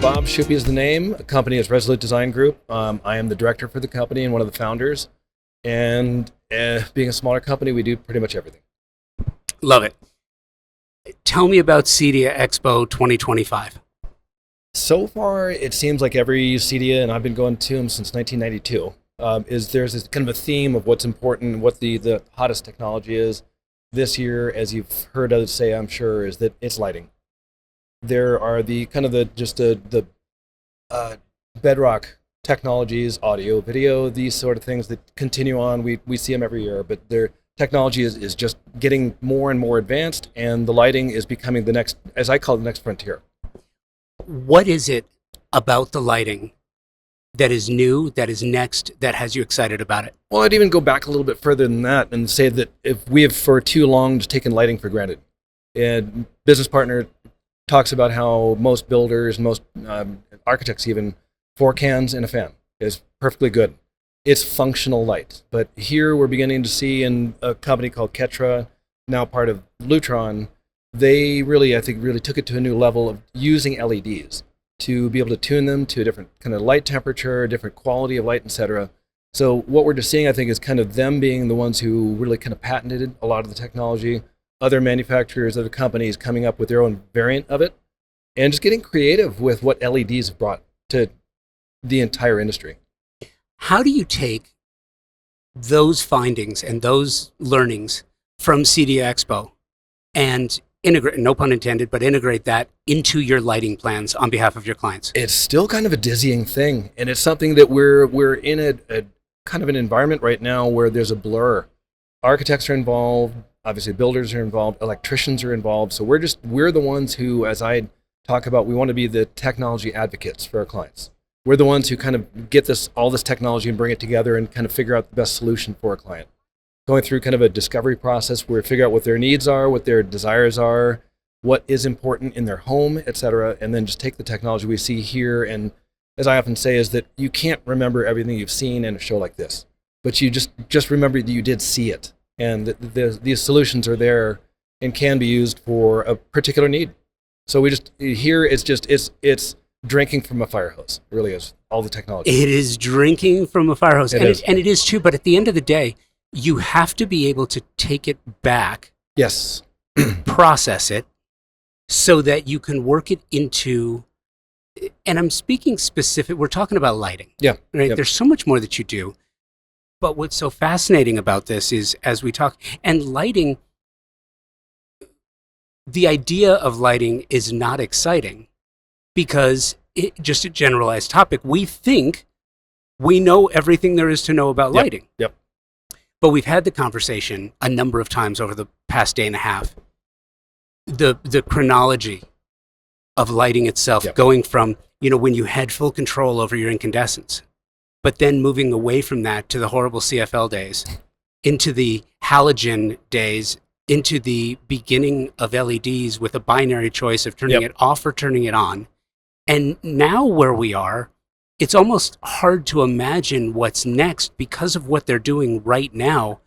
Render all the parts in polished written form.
Bob. Schuppe is the name. The company is Resolute Design Group. I am the director for the company and one of the founders. And being a smaller company, we do pretty much everything. Love it. Tell me about CEDIA Expo 2025. So far, it seems like every CEDIA, and I've been going to them since 1992, there's this kind of a theme of what's important, what the hottest technology is. This year, as you've heard others say, I'm sure, is that it's lighting. There are the bedrock technologies, audio, video, these sort of things that continue on. We see them every year, but their technology is just getting more and more advanced, and the lighting is becoming the next, as I call it, the next frontier. What is it about the lighting that is new, that is next, that has you excited about it? Well, I'd even go back a little bit further than that and say that if we have for too long just taken lighting for granted. And business partner talks about how most builders, most architects even, 4 cans and a fan is perfectly good. It's functional light. But here we're beginning to see in a company called Ketra, now part of Lutron, they really, I think, really took it to a new level of using LEDs to be able to tune them to a different kind of light temperature, different quality of light, etc. So what we're just seeing, I think, is kind of them being the ones who really kind of patented a lot of the technology, other manufacturers, other companies coming up with their own variant of it, and just getting creative with what LEDs have brought to the entire industry. How do you take those findings and those learnings from CEDIA Expo and integrate, no pun intended, but integrate that into your lighting plans on behalf of your clients? It's still kind of a dizzying thing, and it's something that we're in a kind of an environment right now where there's a blur. Architects are involved, obviously builders are involved, electricians are involved, so we're the ones who, as I talk about, we want to be the technology advocates for our clients. We're the ones who kind of get all this technology and bring it together and kind of figure out the best solution for a client. Going through kind of a discovery process where we figure out what their needs are, what their desires are, what is important in their home, etc., and then just take the technology we see here. And as I often say, is that you can't remember everything you've seen in a show like this, but you just remember that you did see it, and these solutions are there and can be used for a particular need. So we just here it's drinking from a fire hose. It really is all the technology. It is drinking from a fire hose, and it is too. But at the end of the day, you have to be able to take it back, yes, process it, so that you can work it into, and I'm speaking specific, we're talking about lighting. Yeah. Right? Yep. There's so much more that you do. But what's so fascinating about this is, as we talk, and lighting, the idea of lighting is not exciting because just a generalized topic, we think we know everything there is to know about lighting. Yep. But we've had the conversation a number of times over the past day and a half. The chronology of lighting itself, going from, when you had full control over your incandescents, but then moving away from that to the horrible CFL days, into the halogen days, into the beginning of LEDs with a binary choice of turning it off or turning it on. And now where we are, it's almost hard to imagine what's next because of what they're doing right now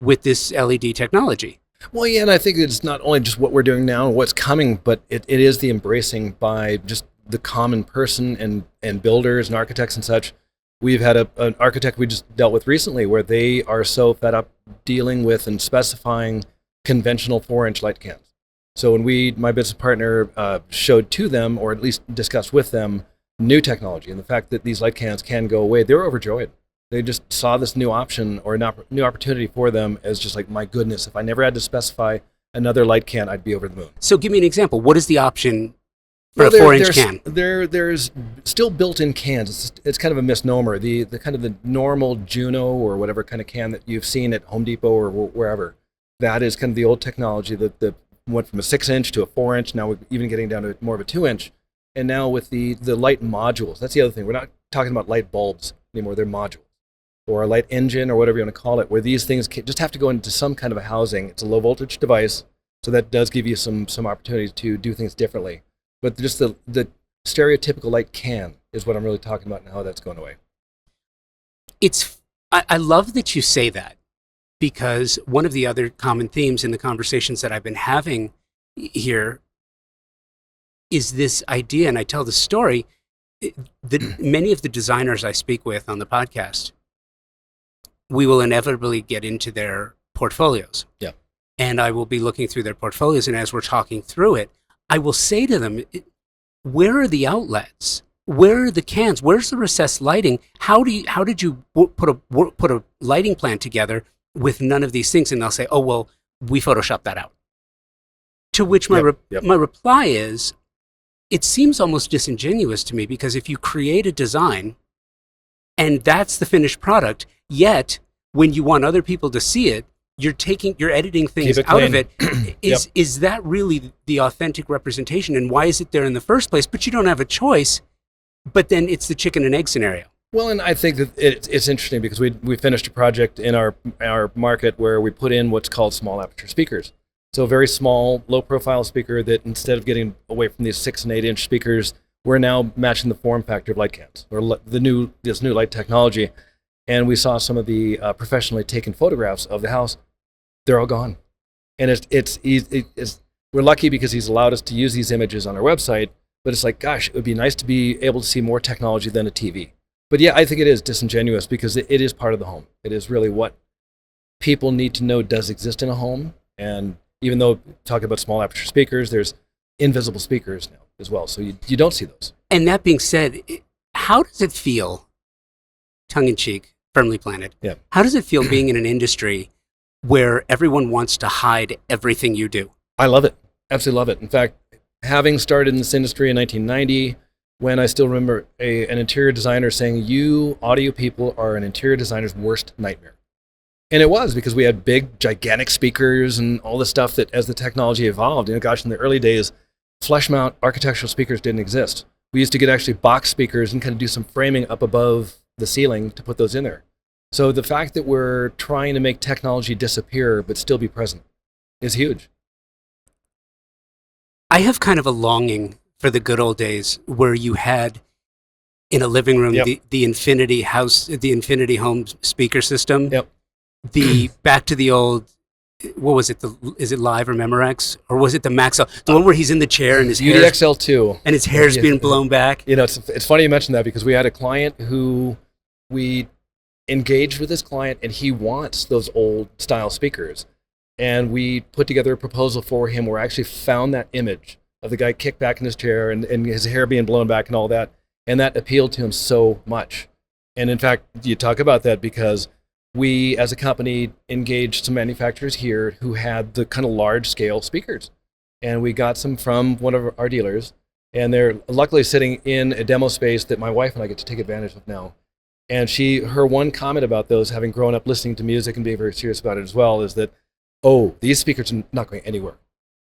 with this LED technology. Well, yeah, and I think it's not only just what we're doing now and what's coming, but it is the embracing by just the common person and builders and architects and such. We've had an architect we just dealt with recently where they are so fed up dealing with and specifying conventional 4-inch light cans. So when my business partner showed to them, or at least discussed with them, new technology and the fact that these light cans can go away, they were overjoyed. They just saw this new option or new opportunity for them as just like, my goodness, if I never had to specify another light can, I'd be over the moon. So give me an example. What is the option for a 4-inch can? There's still built-in cans. It's kind of a misnomer. The kind of the normal Juno or whatever kind of can that you've seen at Home Depot or wherever, that is kind of the old technology that went from a 6-inch to a 4-inch. Now we're even getting down to more of a 2-inch. And now with the light modules, that's the other thing. We're not talking about light bulbs anymore. They're modules, or a light engine, or whatever you want to call it, where these things just have to go into some kind of a housing. It's a low voltage device, so that does give you some opportunities to do things differently. But just the stereotypical light can is what I'm really talking about and how that's going away. I love that you say that, because one of the other common themes in the conversations that I've been having here is this idea, and I tell the story, many of the designers I speak with on the podcast, we will inevitably get into their portfolios. Yeah. And I will be looking through their portfolios, and as we're talking through it, I will say to them, where are the outlets? Where are the cans? Where's the recessed lighting? How did you put a lighting plan together with none of these things? And they'll say, oh, well, we Photoshopped that out. To which my reply is, it seems almost disingenuous to me, because if you create a design and that's the finished product, yet when you want other people to see it, you're editing things out of it. Is that really the authentic representation? And why is it there in the first place? But you don't have a choice. But then it's the chicken and egg scenario. Well, and I think that it's interesting because we finished a project in our market where we put in what's called small aperture speakers. So a very small, low-profile speaker that instead of getting away from these 6 and 8 inch speakers, we're now matching the form factor of light cans, or this new light technology. And we saw some of the professionally taken photographs of the house. They're all gone. And we're lucky because he's allowed us to use these images on our website, but it's like, gosh, it would be nice to be able to see more technology than a TV. But yeah, I think it is disingenuous because it is part of the home. It is really what people need to know does exist in a home. And even though talking about small aperture speakers, there's invisible speakers now as well. So you don't see those. And that being said, how does it feel, tongue-in-cheek, firmly planted, how does it feel being in an industry where everyone wants to hide everything you do? I love it. Absolutely love it. In fact, having started in this industry in 1990, when I still remember an interior designer saying, you audio people are an interior designer's worst nightmare. And it was, because we had big, gigantic speakers and all the stuff that as the technology evolved, gosh, in the early days, flush mount architectural speakers didn't exist. We used to get actually box speakers and kind of do some framing up above the ceiling to put those in there. So the fact that we're trying to make technology disappear but still be present is huge. I have kind of a longing for the good old days where you had in a living room the Infinity house, the Infinity home speaker system. The back to the old, what was it? Is it Live or Memorex, or was it the Maxell? The one where he's in the chair and his UDXL2 and his hair's being blown back. It's funny you mentioned that because we had a client who we engaged with this client, and he wants those old style speakers. And we put together a proposal for him where I actually found that image of the guy kicked back in his chair and his hair being blown back and all that. And that appealed to him so much. And in fact, you talk about that because we, as a company, engaged some manufacturers here who had the kind of large scale speakers. And we got some from one of our dealers. And they're luckily sitting in a demo space that my wife and I get to take advantage of now. And her one comment about those, having grown up listening to music and being very serious about it as well, is that, oh, these speakers are not going anywhere.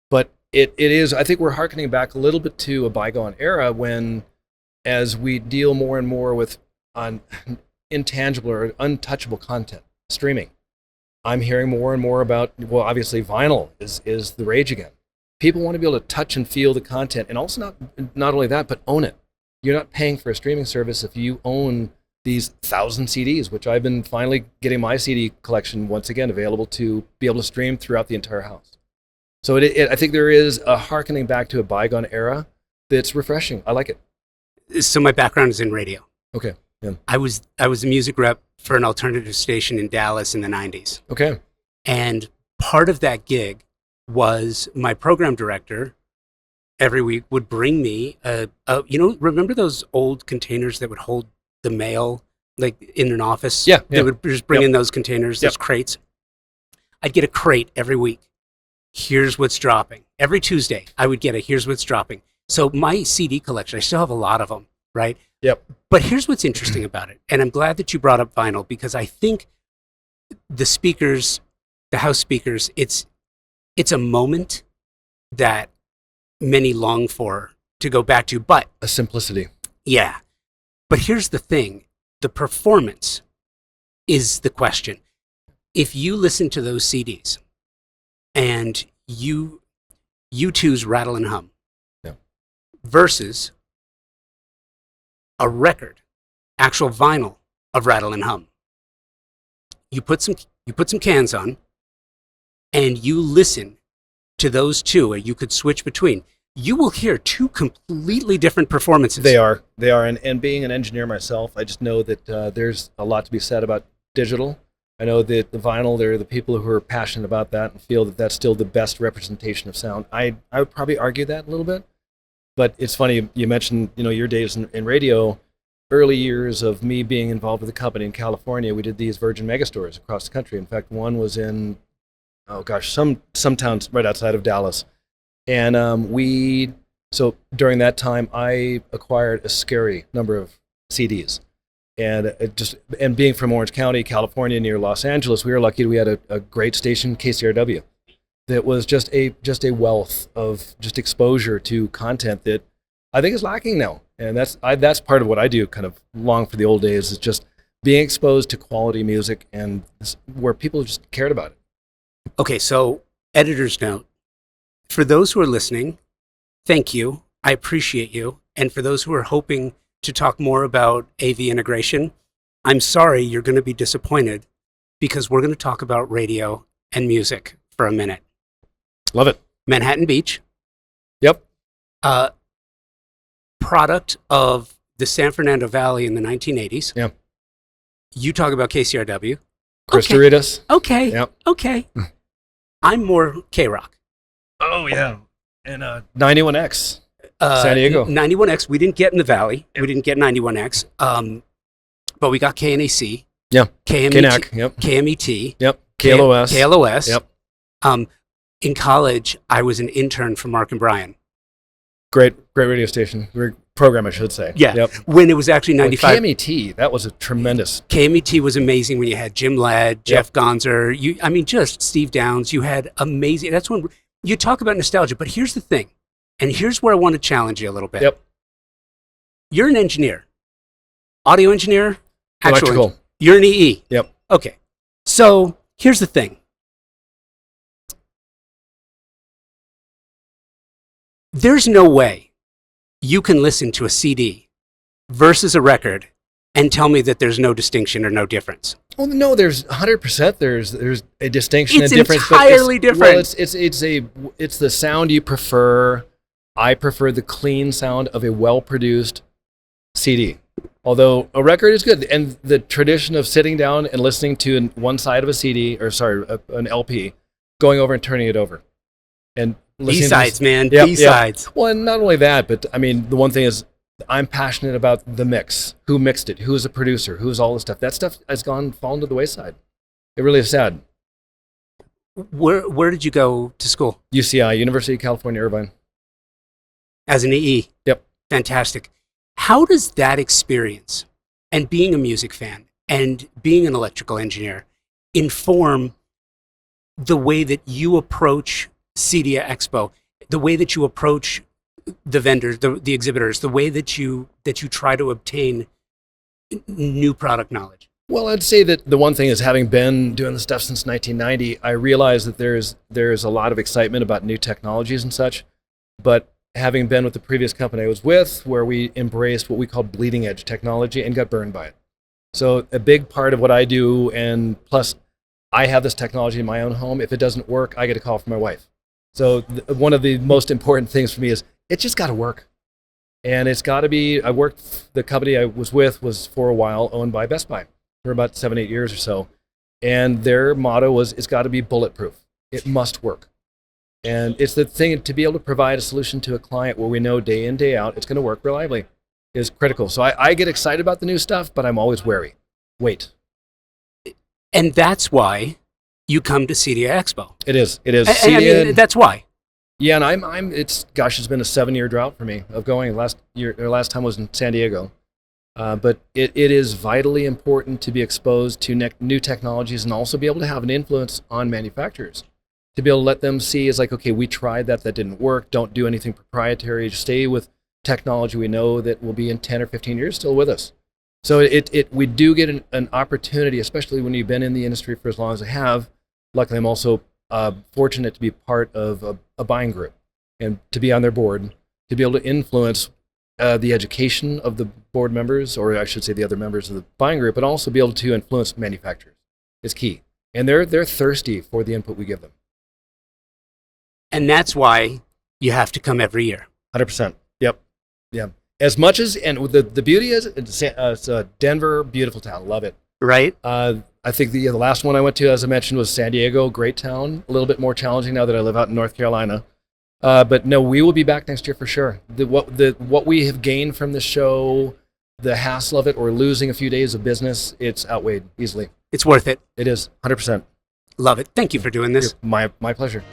But it is, I think we're hearkening back a little bit to a bygone era when, as we deal more and more with intangible or untouchable content, streaming, I'm hearing more and more about, well, obviously vinyl is the rage again. People want to be able to touch and feel the content, and also not only that, but own it. You're not paying for a streaming service if you own these 1,000 CDs, which I've been finally getting my CD collection once again available to be able to stream throughout the entire house. So I think there is a hearkening back to a bygone era that's refreshing. I like it. So my background is in radio. Okay. Yeah. I was a music rep for an alternative station in Dallas in the 90s. Okay. And part of that gig was my program director every week would bring me remember those old containers that would hold the mail, like in an office? Yeah. They would just bring in those containers, those crates. I'd get a crate every week. Here's what's dropping. Every Tuesday, I would get here's what's dropping. So my CD collection, I still have a lot of them, right? Yep. But here's what's interesting about it. And I'm glad that you brought up vinyl, because I think the speakers, the house speakers, it's a moment that many long for to go back to, but a simplicity. Yeah. But here's the thing. The performance is the question. If you listen to those CDs and U2's Rattle and Hum versus a record, actual vinyl of Rattle and Hum, you put some cans on and you listen to those two, or you could switch between. you will hear two completely different performances. They are. And being an engineer myself, I just know that there's a lot to be said about digital. I know that the vinyl, there are the people who are passionate about that and feel that that's still the best representation of sound. I would probably argue that a little bit. But it's funny, you mentioned, your days in radio. Early years of me being involved with a company in California, we did these Virgin Megastores across the country. In fact, one was in, some towns right outside of Dallas. And so during that time, I acquired a scary number of CDs. And being from Orange County, California, near Los Angeles, we were lucky we had a great station, KCRW, that was just a wealth of just exposure to content that I think is lacking now. And that's part of what I do, kind of long for the old days, is just being exposed to quality music and where people just cared about it. Okay, so editor's note. For those who are listening, thank you. I appreciate you. And for those who are hoping to talk more about AV integration, I'm sorry you're going to be disappointed, because we're going to talk about radio and music for a minute. Love it. Manhattan Beach. Yep. Product of the San Fernando Valley in the 1980s. Yeah. You talk about KCRW. Chris Doritas. Okay. Yep. Okay. I'm more K-Rock. Oh, yeah. And 91X. San Diego. 91X. We didn't get in the Valley. Yep. We didn't get 91X. But we got KNAC. Yeah. KMET. Yep. KMET. Yep. KLOS. KLOS. Yep. In college, I was an intern for Mark and Brian. Great radio station. Program, I should say. Yeah. Yep. When it was actually 95. KMET, that was a tremendous. KMET was amazing when you had Jim Ladd, Jeff Gonzer. Just Steve Downs. You had amazing. That's when you talk about nostalgia. But here's the thing. And here's where I want to challenge you a little bit. Yep. You're an engineer. Audio engineer? Electrical. You're an EE. Yep. Okay. So here's the thing. There's no way you can listen to a CD versus a record and tell me that there's no distinction or no difference. Well, no, there's 100%. There's a distinction It's and difference. Entirely different. Well, it's the sound you prefer. I prefer the clean sound of a well-produced CD. Although a record is good, and the tradition of sitting down and listening to one side of a CD, an LP, going over and turning it over, and B-sides, man. Yep, B-sides. Yep. Well, and not only that, but I mean, the one thing is, I'm passionate about the mix. Who mixed it? Who's a producer? Who's all this stuff? That stuff has fallen to the wayside. It really is sad. Where did you go to school? UCI, University of California, Irvine. As an EE? Yep. Fantastic. How does that experience and being a music fan and being an electrical engineer inform the way that you approach CEDIA Expo, the way that you approach the vendors, the exhibitors, the way that you try to obtain new product knowledge? Well, I'd say that the one thing is, having been doing this stuff since 1990, I realize that there's a lot of excitement about new technologies and such, but having been with the previous company I was with, where we embraced what we called bleeding edge technology and got burned by it. So a big part of what I do, and plus I have this technology in my own home, if it doesn't work, I get a call from my wife. So one of the most important things for me is, it's just got to work. And it's got to be, the company I was with was for a while owned by Best Buy for about 7-8 years or so. And their motto was, it's got to be bulletproof. It must work. And it's the thing, to be able to provide a solution to a client where we know day in, day out, it's going to work reliably, is critical. So I get excited about the new stuff, but I'm always wary. Wait. And that's why you come to CEDIA Expo. It is. And that's why. Yeah, and it's been a 7-year drought for me of going. Last time was in San Diego. But it is vitally important to be exposed to new technologies and also be able to have an influence on manufacturers. To be able to let them see, is like, okay, we tried that didn't work. Don't do anything proprietary. Just stay with technology we know that will be in 10 or 15 years still with us. So we do get an opportunity, especially when you've been in the industry for as long as I have. Luckily, I'm also fortunate to be part of a buying group and to be on their board, to be able to influence the education of the board members, or I should say the other members of the buying group, but also be able to influence manufacturers is key. And they're thirsty for the input we give them. And that's why you have to come every year. 100%. Yep. Yeah. As much as, and the beauty is, it's Denver, beautiful town. Love it. Right? I think the last one I went to, as I mentioned, was San Diego. Great town. A little bit more challenging now that I live out in North Carolina. But no, we will be back next year for sure. What we have gained from the show, the hassle of it, or losing a few days of business, it's outweighed easily. It's worth it. It is 100%. Love it. Thank you for doing this. My pleasure.